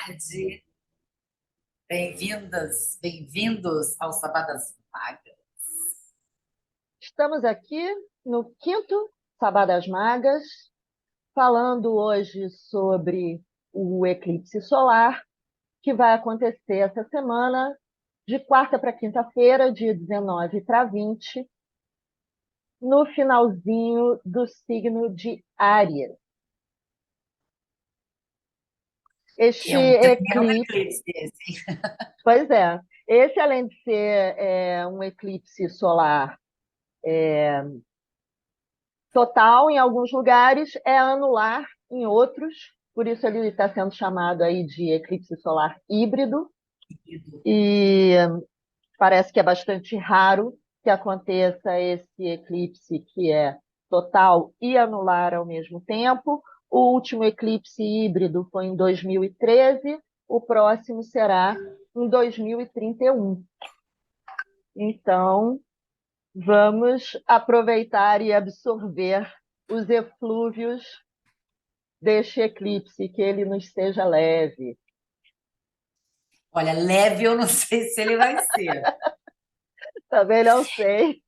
tarde. Bem-vindas, bem-vindos ao Sabá das Magas. Estamos aqui no quinto Sabá das Magas, falando hoje sobre o eclipse solar, que vai acontecer essa semana, de quarta para quinta-feira, dia 19 para 20, no finalzinho do signo de Áries. Que Este é um tremendo eclipse, eclipse esse. pois é, esse além de ser um eclipse solar total em alguns lugares, é anular em outros, por isso ele está sendo chamado aí de eclipse solar híbrido, e parece que é bastante raro que aconteça esse eclipse que é total e anular ao mesmo tempo. O último eclipse híbrido foi em 2013, o próximo será em 2031. Então, vamos aproveitar e absorver os eflúvios deste eclipse, que ele nos seja leve. Olha, leve eu não sei se ele vai ser. Também não sei.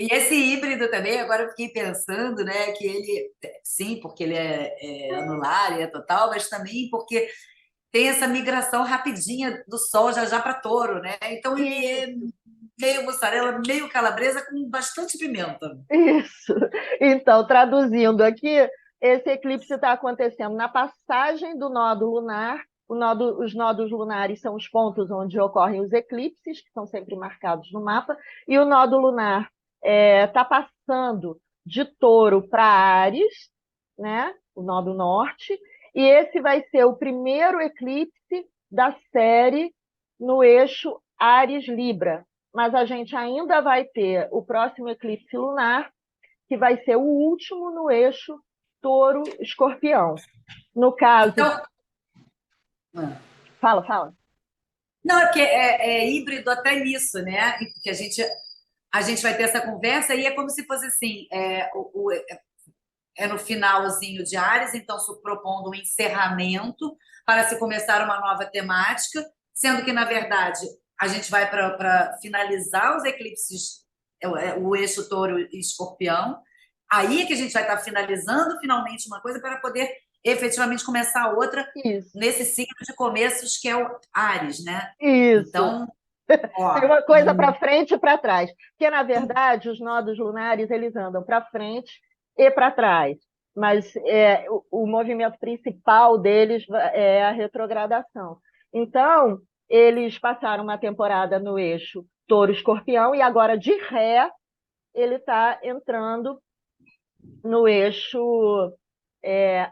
E esse híbrido também, agora eu fiquei pensando, né, que ele, sim, porque ele é anular e é total, mas também porque tem essa migração rapidinha do Sol já já para Touro, né? Então ele é Isso, meio mussarela, meio calabresa com bastante pimenta. isso. Então, traduzindo aqui, esse eclipse está acontecendo na passagem do nódo lunar. Os nódos lunares são os pontos onde ocorrem os eclipses, que são sempre marcados no mapa, e o nódo lunar está passando de Touro para Áries, né? O nódo norte, e esse vai ser o primeiro eclipse da série no eixo Áries-Libra. Mas a gente ainda vai ter o próximo eclipse lunar, que vai ser o último no eixo Touro-Escorpião. No caso, Então, fala. não, é porque é híbrido até nisso, né? Que a gente vai ter essa conversa e é como se fosse assim, é no finalzinho de Ares, então se propondo um encerramento para se começar uma nova temática, sendo que, na verdade, a gente vai para finalizar os eclipses, o eixo touro e escorpião, aí é que a gente vai estar finalizando finalmente uma coisa para poder efetivamente começar outra Isso, nesse ciclo de começos que é o Ares, né? isso. Então, ó, Tem uma coisa para frente e para trás. Porque, na verdade, os nodos lunares eles andam para frente e para trás. Mas o movimento principal deles é a retrogradação. Então, eles passaram uma temporada no eixo Touro-Escorpião e agora, de ré, ele está entrando no eixo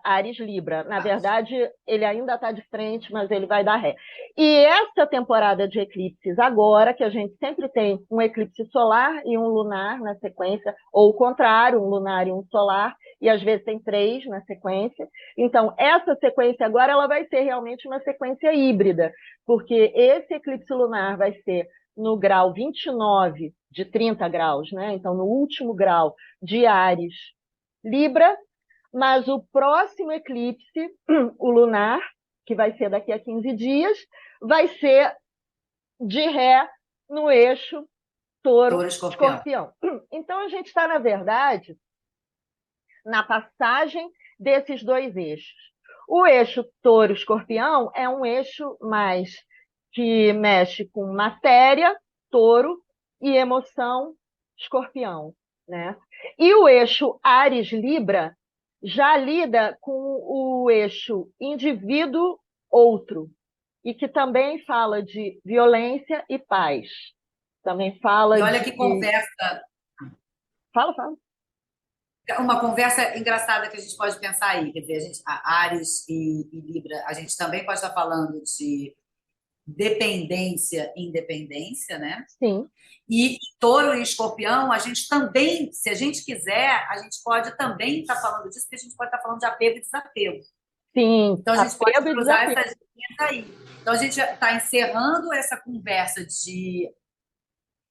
Áries-Libra. Na verdade, ele ainda está de frente, mas ele vai dar ré. E essa temporada de eclipses agora, que a gente sempre tem um eclipse solar e um lunar na sequência, ou o contrário, um lunar e um solar, e às vezes tem três na sequência. Então, essa sequência agora ela vai ser realmente uma sequência híbrida, porque esse eclipse lunar vai ser no grau 29 de 30 graus, né? Então, no último grau de Áries Libra, mas o próximo eclipse, o lunar, que vai ser daqui a 15 dias, vai ser de ré no eixo touro escorpião. touro-escorpião. Então, a gente está, na verdade, na passagem desses dois eixos. O eixo touro-escorpião é um eixo mais que mexe com matéria, touro, e emoção, escorpião, né? E o eixo Áries-Libra já lida com o eixo indivíduo-outro, e que também fala de violência e paz. Também E fala olha de... que conversa. Fala. Uma conversa engraçada que a gente pode pensar aí, quer dizer, a Áries e Libra, a gente também pode estar falando de dependência e independência, né? Sim, E Touro e Escorpião, a gente também, se a gente quiser, a gente pode também estar falando disso, porque a gente pode estar falando de apego e desapego. sim, Então, a gente pode apego e cruzar desapego. essas linhas aí. Então, a gente está encerrando essa conversa de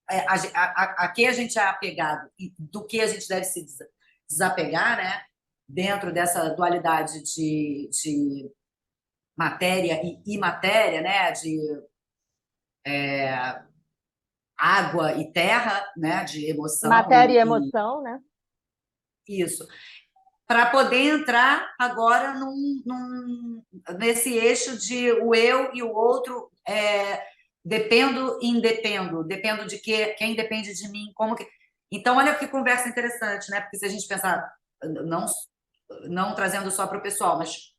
a que a gente é apegado e do que a gente deve se desapegar, né? Dentro dessa dualidade de matéria e imatéria, né? De água e terra, né? De emoção Matéria e e emoção, né? isso. Para poder entrar agora nesse eixo de o eu e o outro, dependo e independo, dependo de quem depende de mim, como que... Então, olha que conversa interessante, né? Porque se a gente pensar, não, não trazendo só para o pessoal, mas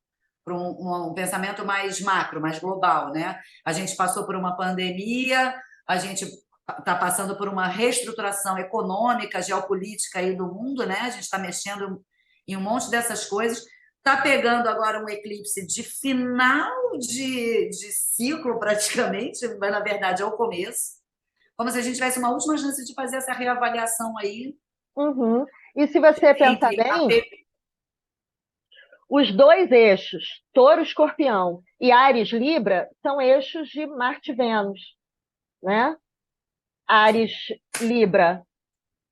para um pensamento mais macro, mais global, né? A gente passou por uma pandemia, a gente está passando por uma reestruturação econômica, geopolítica aí do mundo, né? A gente está mexendo em um monte dessas coisas. Está pegando agora um eclipse de final de ciclo, praticamente, mas na verdade é o começo. Como se a gente tivesse uma última chance de fazer essa reavaliação aí Uhum. E se você pensar entre a bem, os dois eixos, Touro-Escorpião e Áries-Libra, são eixos de Marte-Vênus, né? Áries-Libra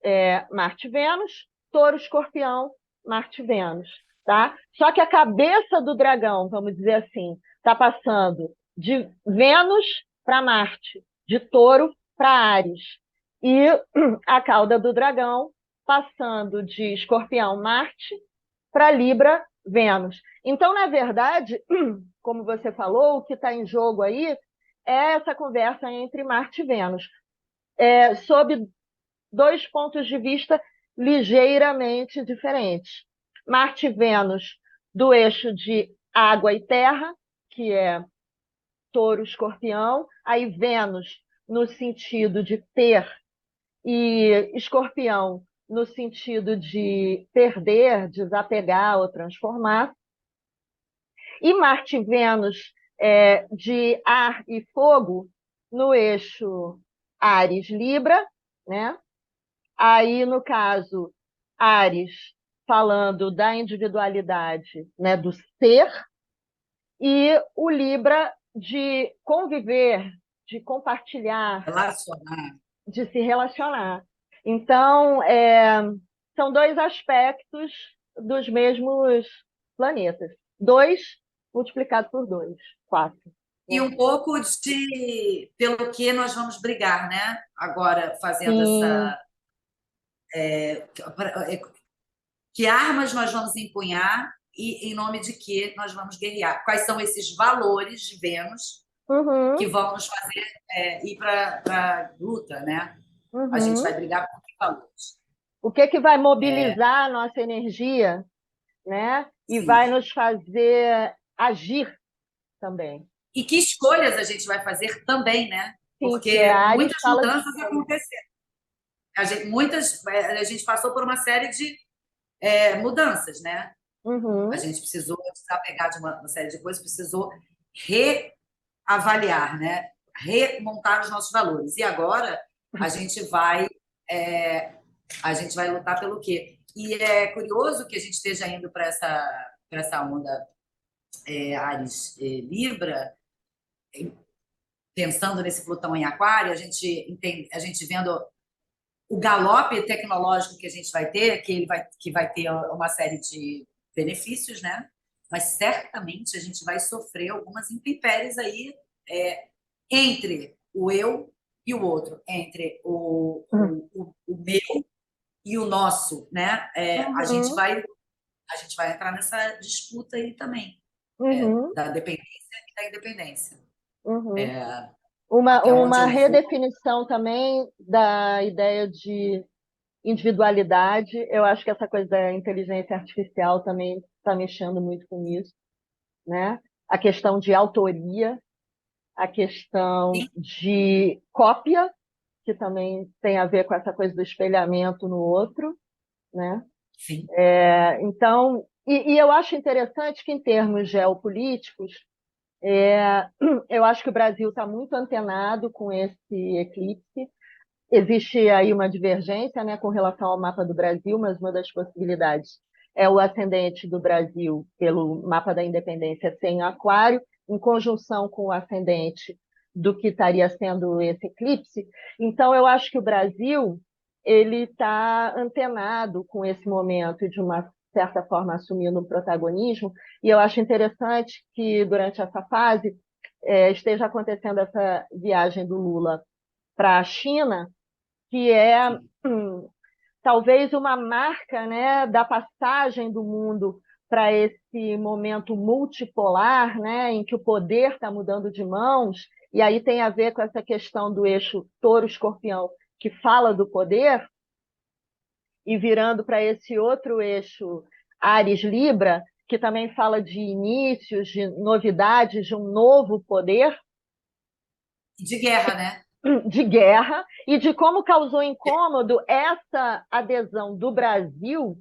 é Marte-Vênus, Touro-Escorpião, Marte-Vênus, tá? Só que a cabeça do dragão, vamos dizer assim, está passando de Vênus para Marte, de Touro para Áries. E a cauda do dragão passando de Escorpião, Marte, para Libra, Vênus. Então, na verdade, como você falou, o que está em jogo aí é essa conversa entre Marte e Vênus, sob dois pontos de vista ligeiramente diferentes. Marte e Vênus do eixo de água e terra, que é Touro-Escorpião, aí Vênus no sentido de ter e Escorpião no sentido de perder, desapegar ou transformar. E Marte e Vênus de ar e fogo no eixo Áries-Libra, né? Aí, no caso, Áries falando da individualidade, né, do ser, e o Libra de conviver, de compartilhar, relacionar. de se relacionar. Então, são dois aspectos dos mesmos planetas. Dois multiplicado por dois, quatro. E Né? um pouco de pelo que nós vamos brigar, né? Agora, fazendo Sim, essa. Que armas nós vamos empunhar e em nome de que nós vamos guerrear? Quais são esses valores de Vênus que uhum, vão nos fazer ir para a luta, né? A gente uhum. vai brigar por que valores? O que que vai mobilizar a nossa energia, né? E Sim. vai nos fazer agir também. E que escolhas a gente vai fazer também, né? Sim, porque a Porque Ares muitas fala de mudanças escolha. aconteceram. A gente passou por uma série de mudanças, né? A Uhum, gente precisou desapegar de uma série de coisas, precisou reavaliar, né? Remontar os nossos valores. E agora a gente vai é, a gente vai lutar pelo quê? E é curioso que a gente esteja indo para essa onda Ares Libra, pensando nesse Plutão em Aquário, a gente vendo o galope tecnológico que a gente vai ter, que vai ter uma série de benefícios, né? Mas certamente a gente vai sofrer algumas intempéries aí entre o eu e o outro, entre o meu e o nosso, né? uhum, A gente vai entrar nessa disputa aí também, uhum, da dependência e da independência. uhum. É, Uma, até onde uma eu vou. redefinição também da ideia de individualidade. Eu acho que essa coisa da inteligência artificial também está mexendo muito com isso, né? A questão de autoria, a questão Sim, de cópia, que também tem a ver com essa coisa do espelhamento no outro, né? sim, Então, e eu acho interessante que, em termos geopolíticos, eu acho que o Brasil está muito antenado com esse eclipse. Existe aí uma divergência, né, com relação ao mapa do Brasil, mas uma das possibilidades é o ascendente do Brasil pelo mapa da independência ser em Aquário, em conjunção com o ascendente do que estaria sendo esse eclipse. Então, eu acho que o Brasil ele está antenado com esse momento de uma certa forma, assumindo um protagonismo, e eu acho interessante que, durante essa fase, esteja acontecendo essa viagem do Lula para a China, que é talvez uma marca, né, da passagem do mundo para esse momento multipolar, né, em que o poder está mudando de mãos, e aí tem a ver com essa questão do eixo touro-escorpião, que fala do poder, e virando para esse outro eixo Ares-Libra, que também fala de inícios, de novidades, de um novo poder, De guerra, né? de guerra, e de como causou incômodo essa adesão do Brasil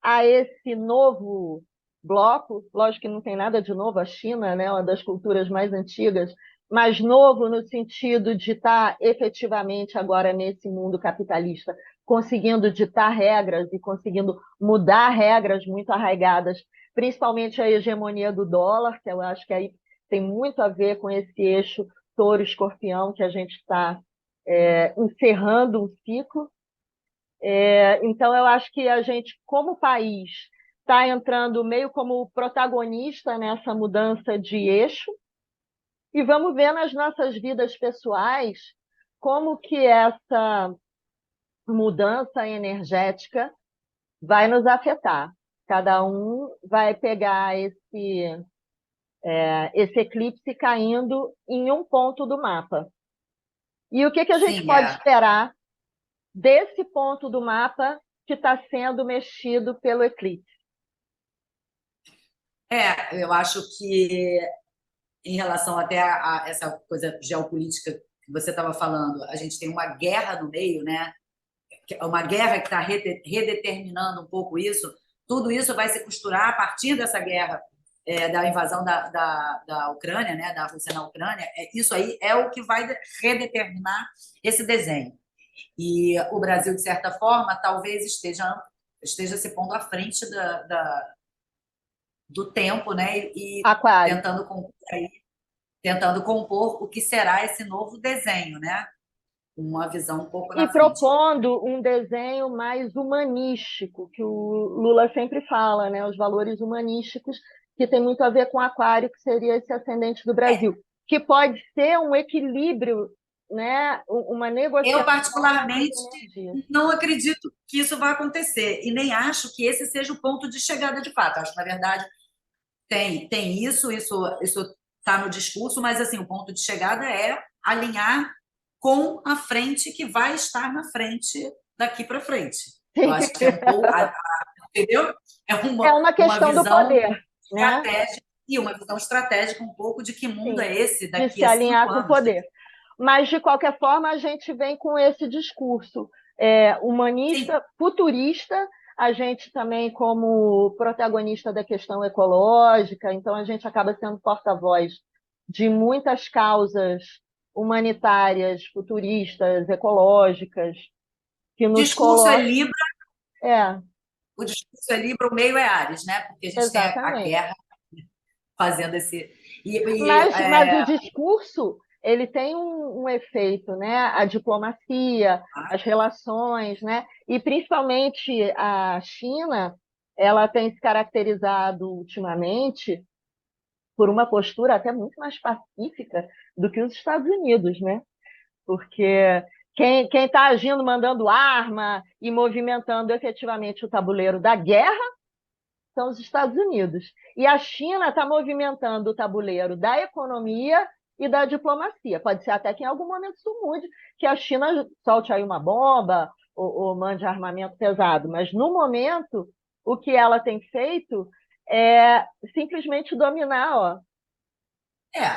a esse novo bloco. Lógico que não tem nada de novo, a China, né, uma das culturas mais antigas, mas novo no sentido de estar efetivamente agora nesse mundo capitalista, conseguindo ditar regras e conseguindo mudar regras muito arraigadas, principalmente a hegemonia do dólar, que eu acho que aí tem muito a ver com esse eixo touro-escorpião, que a gente está encerrando um ciclo. Então, eu acho que a gente, como país, está entrando meio como protagonista nessa mudança de eixo, e vamos ver nas nossas vidas pessoais como que essa mudança energética vai nos afetar. Cada um vai pegar esse eclipse caindo em um ponto do mapa. E o que a gente Sim, pode esperar desse ponto do mapa que está sendo mexido pelo eclipse? eu acho que em relação até a essa coisa geopolítica que você estava falando, a gente tem uma guerra no meio, né? Uma guerra que está redeterminando um pouco isso. Tudo isso vai se costurar a partir dessa guerra da invasão da Ucrânia, né? Da Rússia na Ucrânia. Isso aí é o que vai redeterminar esse desenho. E o Brasil, de certa forma, talvez esteja se pondo à frente do tempo, né? E Aquário. tentando compor o que será esse novo desenho, né? Uma visão um pouco E na frente. propondo um desenho mais humanístico, que o Lula sempre fala, né? Os valores humanísticos, que tem muito a ver com Aquário, que seria esse ascendente do Brasil, que pode ser um equilíbrio, né? Uma Eu, negociação entre particularmente, energias. não acredito que isso vai acontecer e nem acho que esse seja o ponto de chegada de fato. Acho que, na verdade, tem isso está no discurso, mas assim, o ponto de chegada é alinhar com a frente que vai estar na frente daqui para frente. Eu acho que é um pouco, entendeu? É É uma, uma uma questão do visão poder, né? estratégica e uma visão estratégica um pouco de que mundo Sim, é esse de daqui se a 5 alinhar com o anos. poder. Mas, de qualquer forma, a gente vem com esse discurso Sim, humanista, futurista, a gente também como protagonista da questão ecológica, então a gente acaba sendo porta-voz de muitas causas humanitárias, futuristas, ecológicas, que nos discurso é colocam. Libra, É, o discurso é Libra, o meio é Ares, né? Porque a gente tem a exatamente. guerra fazendo esse. Mas o discurso ele tem um efeito, né? A diplomacia, as relações, né? E principalmente a China, ela tem se caracterizado ultimamente por uma postura até muito mais pacífica do que os Estados Unidos, né? Porque quem está agindo, mandando arma e movimentando efetivamente o tabuleiro da guerra são os Estados Unidos. E a China está movimentando o tabuleiro da economia e da diplomacia. Pode ser até que em algum momento isso mude, que a China solte aí uma bomba ou mande armamento pesado. Mas, no momento, o que ela tem feito é simplesmente dominar, ó.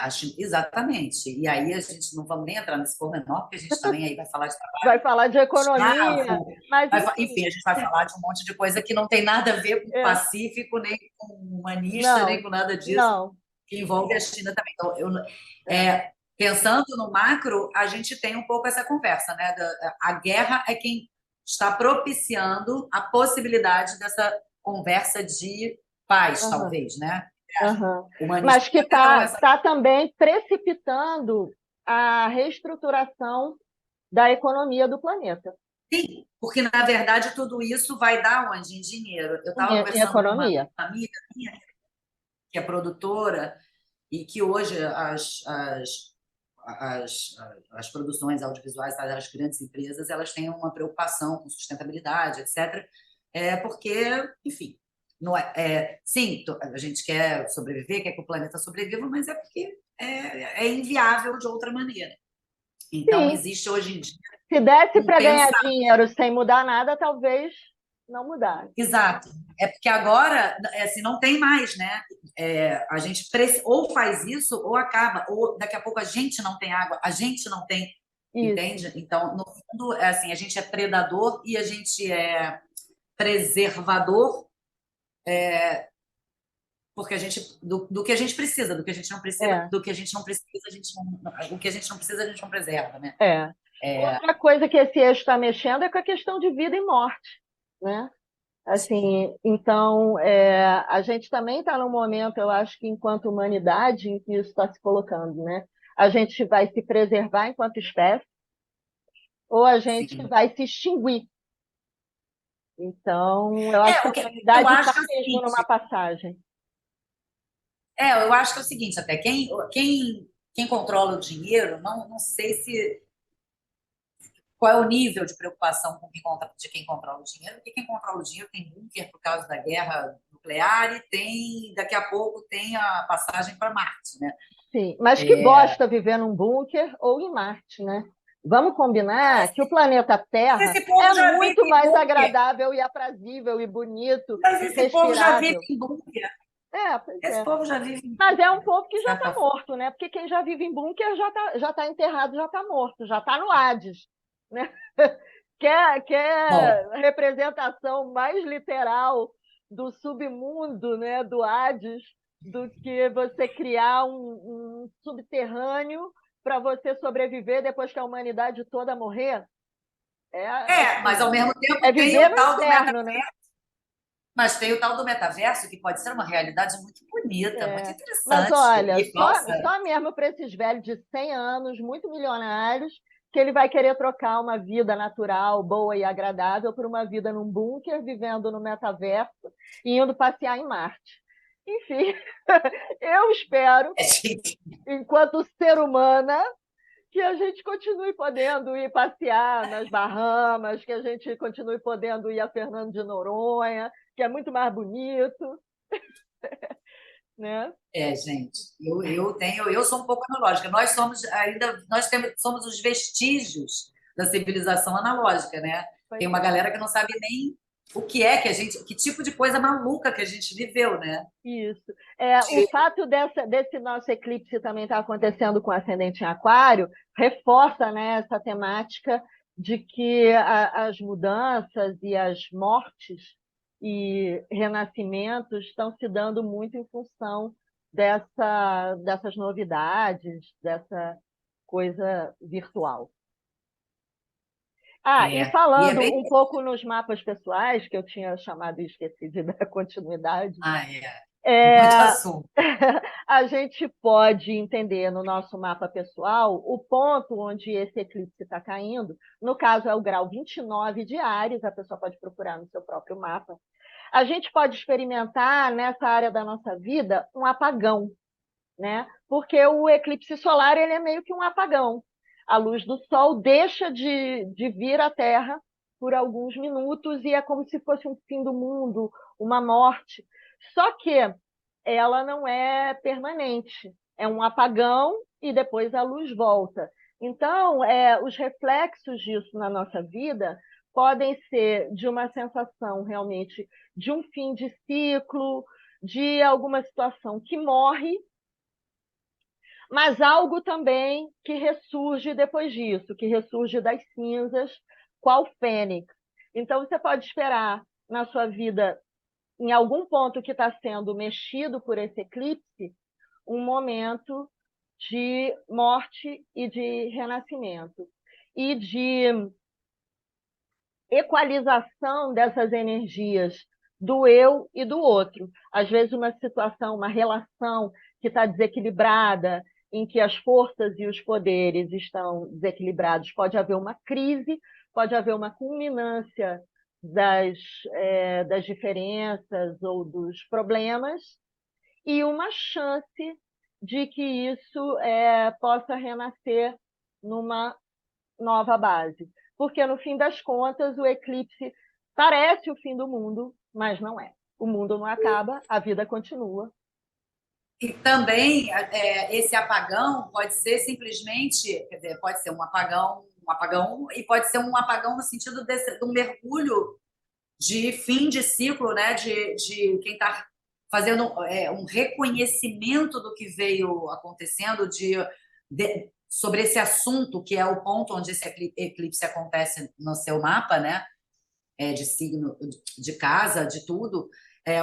Acho exatamente. E aí a gente não vamos nem entrar nesse pormenor, porque a gente também aí vai falar de trabalho Vai falar de economia, escravo, mas enfim, enfim, a gente vai falar de um monte de coisa que não tem nada a ver com é, pacífico, nem com humanista, nem não, com nada disso, não. que envolve a China também. Então, É. pensando no macro, a gente tem um pouco essa conversa, né? A guerra é quem está propiciando a possibilidade dessa conversa de paz, Uhum. talvez, né? Aham. Humanista Mas que pode ter tal está essa. tá também precipitando a reestruturação da economia do planeta. Sim, porque, na verdade, tudo isso vai dar onde? Em dinheiro. Eu estava Em conversando com uma economia. amiga minha, que é produtora, e que hoje as, as produções audiovisuais das grandes empresas elas têm uma preocupação com sustentabilidade, etc. Porque, enfim, não sim, a gente quer sobreviver, quer que o planeta sobreviva, mas é porque é inviável de outra maneira. Então, Sim, existe hoje em dia se desse um para ganhar pensar. dinheiro sem mudar nada, talvez não mudasse. Exato. É porque agora, assim, não tem mais, né? A gente ou faz isso ou acaba, ou daqui a pouco a gente não tem água, a gente não tem, Isso. entende? Então, no fundo, é assim, a gente é predador e a gente é preservador, porque a gente do que a gente precisa, do que a gente não precisa, É, do que a gente não precisa, a gente não, o que a gente não precisa, a gente não preserva, né? é. É, Outra coisa que esse eixo está mexendo é com a questão de vida e morte, né? Assim, então, a gente também está num momento, eu acho que enquanto humanidade, em que isso está se colocando, né? A gente vai se preservar enquanto espécie ou a gente sim. vai se extinguir. Então, eu acho que a O que eu humanidade está acho que é o mesmo numa seguinte, passagem. eu acho que é o seguinte, até quem controla o dinheiro, não sei se qual é o nível de preocupação de quem controla o dinheiro, porque quem controla o dinheiro tem bunker por causa da guerra nuclear e tem, daqui a pouco, tem a passagem para Marte, né? Sim, mas que bosta viver num bunker ou em Marte, né? Vamos combinar que o planeta Terra Esse povo é já vive muito em mais bunker, agradável e aprazível e bonito mas e esse povo já vive respirável. em bunker, Pois esse é. povo já vive em Mas é bunker, um povo de que já está certa forma. morto, né? Porque quem já vive em bunker já tá enterrado, já está morto, já está no Hades, né? Bom, Quer representação mais literal do submundo, né? Do Hades, do que você criar um subterrâneo para você sobreviver depois que a humanidade toda morrer? É mas ao assim, mesmo é tempo tem viver o no tal do inferno, né? mas tem o tal do metaverso, que pode ser uma realidade muito bonita, muito Mas interessante. olha, E falsa. só mesmo para esses velhos de 100 anos, muito milionários, que ele vai querer trocar uma vida natural, boa e agradável por uma vida num bunker, vivendo no metaverso e indo passear em Marte. Enfim, eu espero, enquanto ser humana, que a gente continue podendo ir passear nas Bahamas, que a gente continue podendo ir a Fernando de Noronha, que é muito mais bonito, né? Gente, eu sou um pouco analógica. Nós somos ainda, somos os vestígios da civilização analógica, né? Tem Pois uma é. galera que não sabe nem o que é que a gente, que tipo de coisa maluca que a gente viveu, né? Isso. O fato desse nosso eclipse também estar acontecendo com ascendente em Aquário reforça, né, essa temática de que as mudanças e as mortes e renascimentos estão se dando muito em função dessas novidades, dessa coisa virtual. E E é falando bem. um pouco nos mapas pessoais, que eu tinha chamado e esqueci de dar continuidade, Tem muito é, assunto. a gente pode entender no nosso mapa pessoal o ponto onde esse eclipse está caindo. No caso, é o grau 29 de Áries, a pessoa pode procurar no seu próprio mapa. A gente pode experimentar nessa área da nossa vida um apagão, né? Porque o eclipse solar ele é meio que um apagão. A luz do Sol deixa de vir à Terra por alguns minutos e é como se fosse um fim do mundo, uma morte. Só que ela não é permanente. É um apagão e depois a luz volta. Então, os reflexos disso na nossa vida podem ser de uma sensação realmente de um fim de ciclo, de alguma situação que morre, mas algo também que ressurge depois disso, que ressurge das cinzas, qual fênix. Então, você pode esperar na sua vida, em algum ponto que está sendo mexido por esse eclipse, um momento de morte e de renascimento, e de equalização dessas energias do eu e do outro. Às vezes, uma situação, uma relação que está desequilibrada, em que as forças e os poderes estão desequilibrados, pode haver uma crise, pode haver uma culminância das diferenças ou dos problemas e uma chance de que isso possa renascer numa nova base. Porque, no fim das contas, o eclipse parece o fim do mundo, mas não é. O mundo não acaba, a vida continua. E também esse apagão pode ser simplesmente, quer dizer, pode ser um apagão, e pode ser um apagão no sentido de um mergulho de fim de ciclo, né? De quem está fazendo um reconhecimento do que veio acontecendo, sobre esse assunto, que é o ponto onde esse eclipse acontece no seu mapa, né? De signo, de casa, de tudo.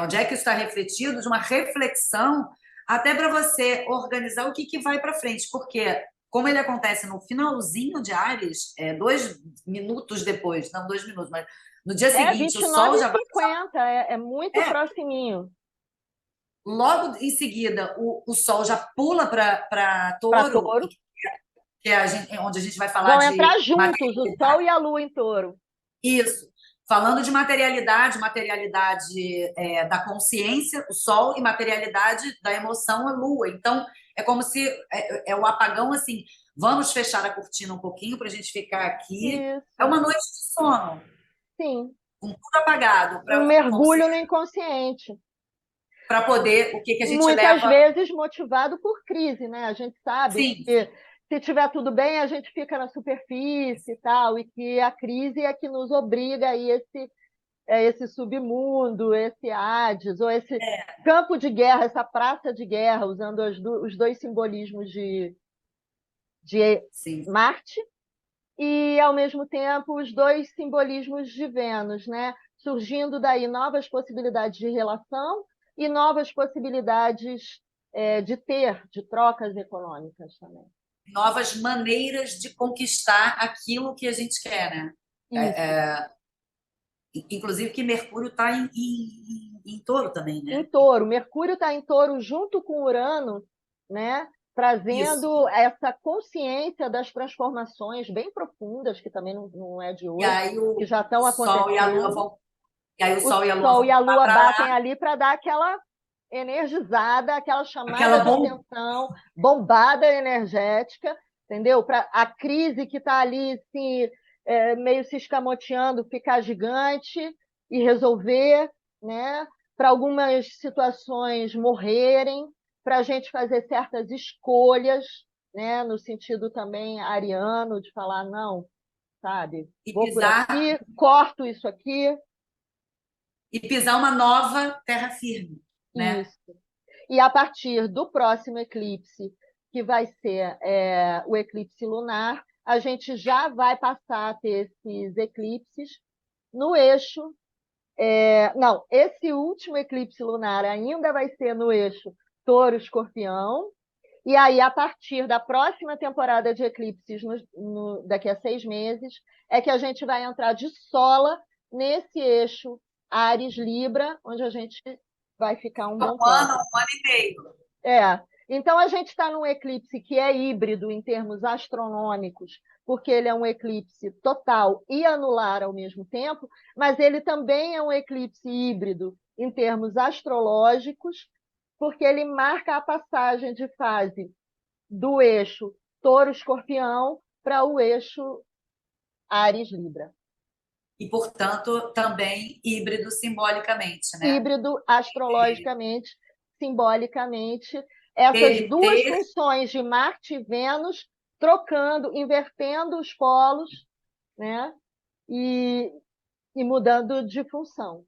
Onde é que isso está refletido? De uma reflexão, até para você organizar o que vai para frente, porque como ele acontece no finalzinho de Áries, 2 minutos depois, não 2 minutos, mas no dia seguinte, o Sol já vai. 29h50, é muito proximinho. Logo em seguida, o Sol já pula para Para Touro, Touro. que é onde a gente vai falar Vão entrar de juntos, o Sol e a Lua em Touro. isso. Falando de materialidade, da consciência, o Sol, e materialidade da emoção, a Lua. Então, é como se o apagão, assim, vamos fechar a cortina um pouquinho para a gente ficar aqui. Isso. É uma noite de sono. Sim. Com tudo apagado. Um mergulho no inconsciente. Para poder, o que a gente muitas leva... vezes motivado por crise, né? A gente sabe Sim. que se tiver tudo bem, a gente fica na superfície e tal, e que a crise é que nos obriga a esse submundo, esse Hades, ou esse campo de guerra, essa praça de guerra, usando os dois simbolismos de Marte, e, ao mesmo tempo, os dois simbolismos de Vênus, né? Surgindo daí novas possibilidades de relação e novas possibilidades de trocas econômicas também. Novas maneiras de conquistar aquilo que a gente quer, né? Inclusive que Mercúrio está em Touro também, né? Em Touro. Mercúrio está em Touro junto com Urano, né? Trazendo essa consciência das transformações bem profundas, que também não é de hoje, que já estão acontecendo. Sol e a Lua vão... E aí o Sol e a Lua Sol e a Lua batem lá. ali para dar aquela energizada, aquela chamada de atenção, bombada energética, entendeu? Para a crise que está ali meio se escamoteando ficar gigante e resolver, né? Para algumas situações morrerem, para a gente fazer certas escolhas, né? No sentido também ariano, de falar, não, sabe? Vou por aqui, corto isso aqui. E pisar uma nova terra firme, né? Isso. E a partir do próximo eclipse, que vai ser o eclipse lunar, a gente já vai passar a ter esses eclipses no eixo. Não, esse último eclipse lunar ainda vai ser no eixo Touro-Escorpião. E aí, a partir da próxima temporada de eclipses, daqui a 6 meses, é que a gente vai entrar de sola nesse eixo Áries-Libra, onde a gente vai ficar um bom tempo. Um ano e meio. Então, a gente está num eclipse que é híbrido em termos astronômicos, porque ele é um eclipse total e anular ao mesmo tempo, mas ele também é um eclipse híbrido em termos astrológicos, porque ele marca a passagem de fase do eixo Touro-Escorpião para o eixo Áries-Libra. E, portanto, também híbrido simbolicamente, né? Híbrido astrologicamente, simbolicamente, essas duas funções de Marte e Vênus trocando, invertendo os polos, né? E mudando de função.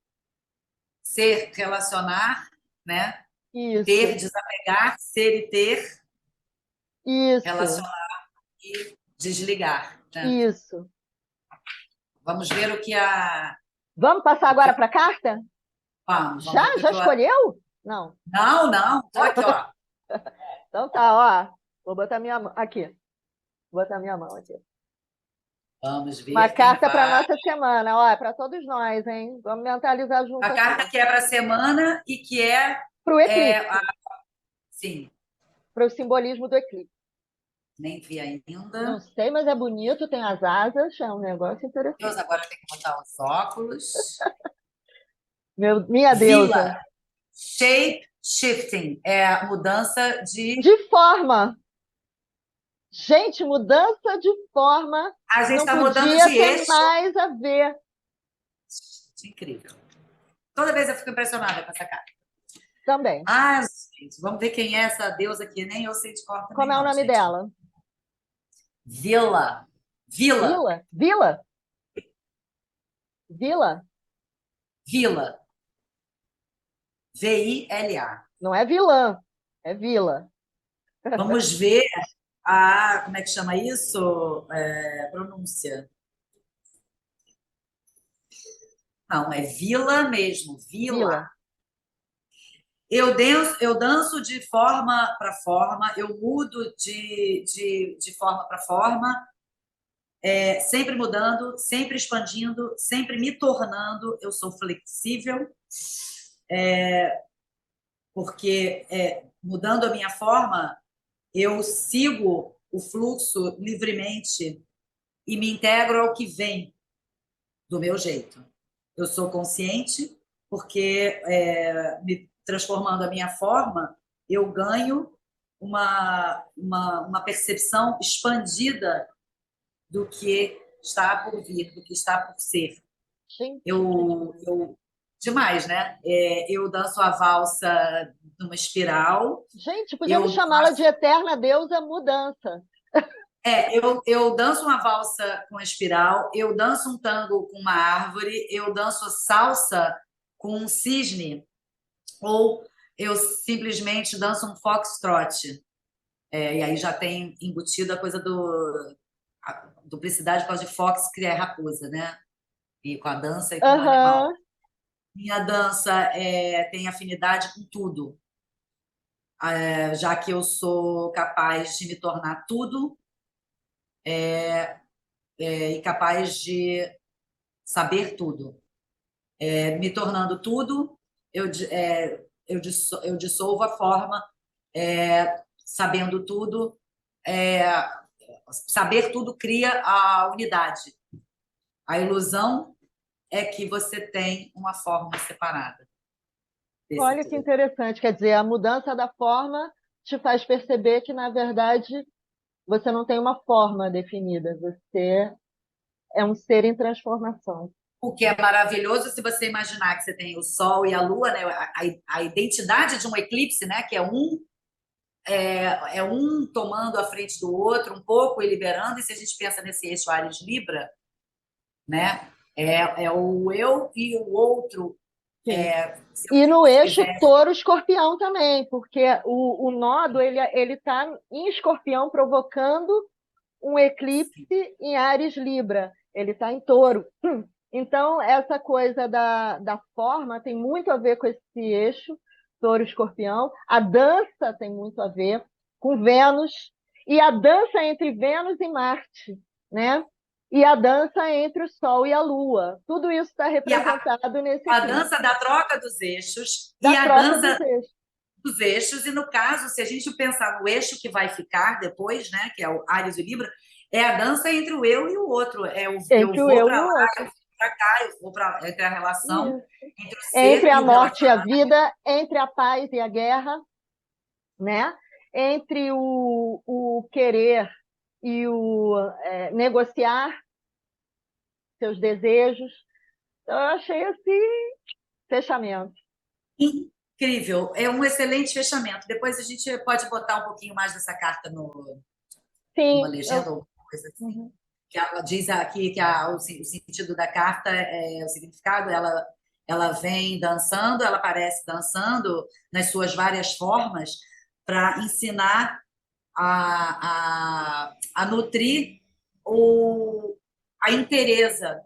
Ser, relacionar, né? Isso. Ter, desapegar, ser e ter. Isso. Relacionar e desligar. Né? Isso. Vamos ver o que Vamos passar agora para a carta? Vamos já escolheu? Não. Não. Estou aqui, ó. Então tá, ó. Vou botar minha mão aqui. Vou botar minha mão aqui. Vamos ver. Uma carta para nossa semana, ó, para todos nós, hein? Vamos mentalizar junto. A carta que é para a semana e que é para o eclipse. Sim. para o simbolismo do eclipse. Nem vi Não ainda. sei, mas é bonito, tem as asas, é um negócio Deus, interessante. agora tem que botar os óculos. Minha deusa. Vila, shape shifting, é a mudança de. De forma. Gente, mudança de forma A gente não está mudando podia de ter eixo. mais a ver. Incrível. Toda vez eu fico impressionada com essa cara. Também. Ah, gente, vamos ver quem é essa deusa aqui. Nem eu sei de cor também, Como é o não, nome gente. dela? Vila. Vila. Vila? Vila? Vila? Vila. Vila. Não é vilã, é vila. Vamos ver a. Como é que chama isso? Pronúncia. Não, é vila mesmo. Vila. Vila. Eu danço de forma para forma, eu mudo de forma para forma, sempre mudando, sempre expandindo, sempre me tornando. Eu sou flexível, porque mudando a minha forma, eu sigo o fluxo livremente e me integro ao que vem do meu jeito. Eu sou consciente, porque me transformando a minha forma, eu ganho uma percepção expandida do que está por vir, do que está por ser. Gente, Demais, né? Eu danço a valsa numa espiral, gente, podíamos eu chamá-la de eterna deusa mudança. eu danço uma valsa com espiral, eu danço um tango com uma árvore, eu danço salsa com um cisne, ou eu simplesmente danço um foxtrot. E aí já tem embutido a coisa a duplicidade por causa de fox, que é raposa, né? E com a dança e com o animal. Aham. Minha dança tem afinidade com tudo, já que eu sou capaz de me tornar tudo e capaz de saber tudo. Me tornando tudo, eu dissolvo a forma, sabendo tudo. É, saber tudo cria a unidade. A ilusão é que você tem uma forma separada desse Olha que todo. interessante. Quer dizer, a mudança da forma te faz perceber que, na verdade, você não tem uma forma definida. Você é um ser em transformação. O que é maravilhoso se você imaginar que você tem o Sol e a Lua, né? A identidade de um eclipse, né? Que é um tomando a frente do outro um pouco e liberando. E se a gente pensa nesse eixo Ares Libra, né? É o eu e o outro. Sim. Se E no eu eixo quiser. touro-escorpião também, porque o nodo ele está em escorpião provocando um eclipse em Áries Libra. Ele está em touro. Então, essa coisa da forma tem muito a ver com esse eixo touro-escorpião. A dança tem muito a ver com Vênus. E a dança entre Vênus e Marte, né? E a dança entre o Sol e a Lua. Tudo isso está E representado nesse a eclipse, dança da troca dos eixos da e a troca dos dança eixos. dos eixos, e no caso, se a gente pensar no eixo que vai ficar depois, né, que é o Áries e o Libra, é a dança entre o eu e o outro. Eu Entre o vou eu e para o lá, outro. eu vou para cá, eu vou para entre a relação Isso. entre o Entre ser a e o morte e a relacionamento. vida, entre a paz e a guerra, né? Entre o querer e o negociar seus desejos. Então, eu achei assim, fechamento. Incrível, é um excelente fechamento. Depois a gente pode botar um pouquinho mais dessa carta numa Sim, legenda ou alguma coisa assim. uhum. Que ela diz aqui que o sentido da carta o significado, ela vem dançando, ela aparece dançando nas suas várias formas para ensinar a nutrir a inteireza,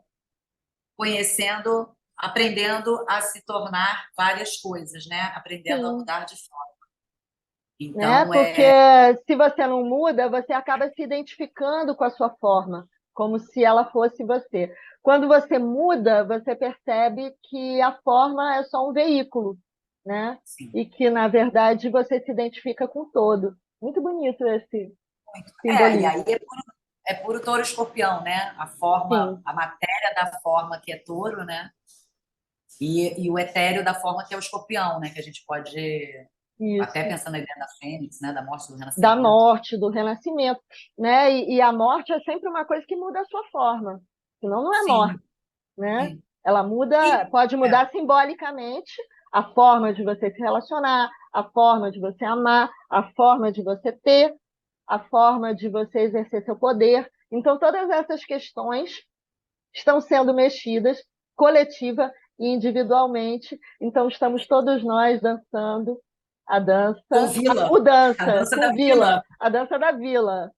conhecendo, aprendendo a se tornar várias coisas, né? Aprendendo a Sim, mudar de forma. né? Então, Porque se você não muda, você acaba se identificando com a sua forma, como se ela fosse você. Quando você muda, você percebe que a forma é só um veículo, né? sim, E que, na verdade, você se identifica com o todo. Muito bonito esse E simbolismo. aí é puro touro escorpião, né? A forma, Sim, a matéria da forma que é touro, né? E o etéreo da forma que é o escorpião, né? Que a gente pode, até isso. pensando na ideia da fênix, né? Da morte do Da renascimento. morte, do renascimento, né? E a morte é sempre uma coisa que muda a sua forma, senão não é morte, Sim, né? sim. Ela muda, E, pode é, mudar simbolicamente a forma de você se relacionar, a forma de você amar, a forma de você ter, a forma de você exercer seu poder. Então, todas essas questões estão sendo mexidas coletiva e individualmente. Então, estamos todos nós dançando a com dança, vila, o a dança, dança com da vila, vila. a dança da vila,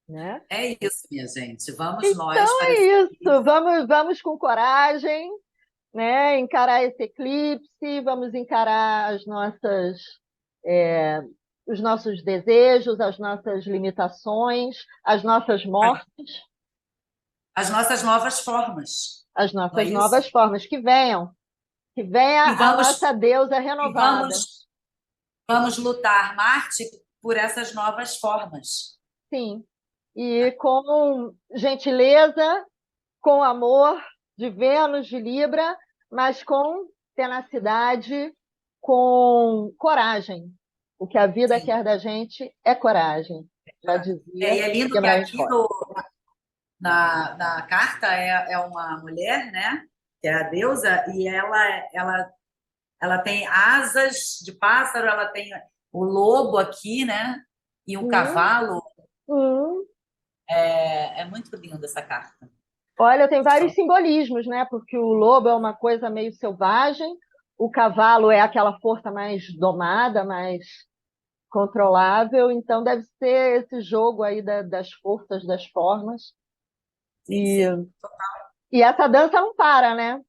né? É isso, minha gente. Vamos nós Então para esse é isso, eclipse. vamos com coragem, né? Encarar esse eclipse, vamos encarar é, os nossos desejos, as nossas limitações, as nossas mortes, As nossas novas formas, as não é nossas isso? novas formas que venha E a nossa vamos, deusa e renovada. vamos lutar, Marte, por essas novas formas. Sim, e com gentileza, com amor de Vênus, de Libra, mas com tenacidade, com coragem. O que a vida Sim. quer da gente é coragem, já E dizia é lindo que Guimarães aqui Rosa. na carta é uma mulher, né? Que é a deusa, e ela tem asas de pássaro, ela tem o lobo aqui, né? E um Hum, cavalo. hum. É muito linda essa carta. Olha, tem vários simbolismos, né? Porque o lobo é uma coisa meio selvagem, o cavalo é aquela força mais domada, mais controlável, então deve ser esse jogo aí das forças, das formas. Sim, E, sim. e essa dança não para, né?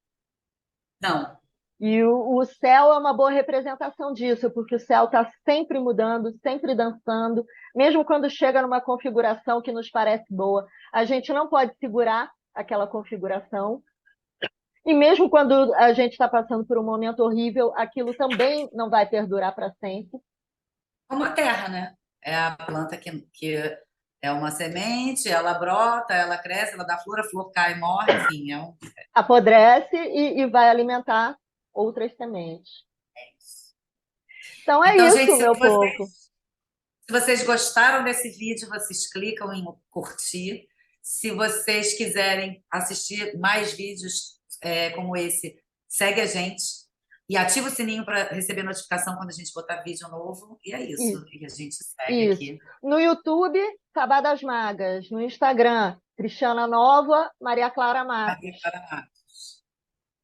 Não, E o céu é uma boa representação disso, porque o céu está sempre mudando, sempre dançando, mesmo quando chega numa configuração que nos parece boa, a gente não pode segurar aquela configuração. E mesmo quando a gente está passando por um momento horrível, aquilo também não vai perdurar para sempre. como a terra, né? É a planta que é uma semente, ela brota, ela cresce, ela dá flor, a flor cai e morre, enfim, é um. Apodrece e vai alimentar outras sementes. Então é Então, gente, isso, meu povo. se vocês gostaram desse vídeo, vocês clicam em curtir. Se vocês quiserem assistir mais vídeos como esse, segue a gente e ativa o sininho para receber notificação quando a gente botar vídeo novo. E é isso. Isso. E a gente segue Isso. aqui. No YouTube, Sabá das Magas. No Instagram, Cristiana Nova, Maria Clara Maria Matos. Paraná.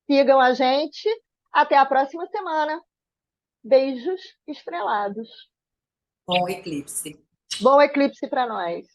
Sigam a gente. Até a próxima semana. Beijos estrelados. Bom eclipse. Bom eclipse para nós.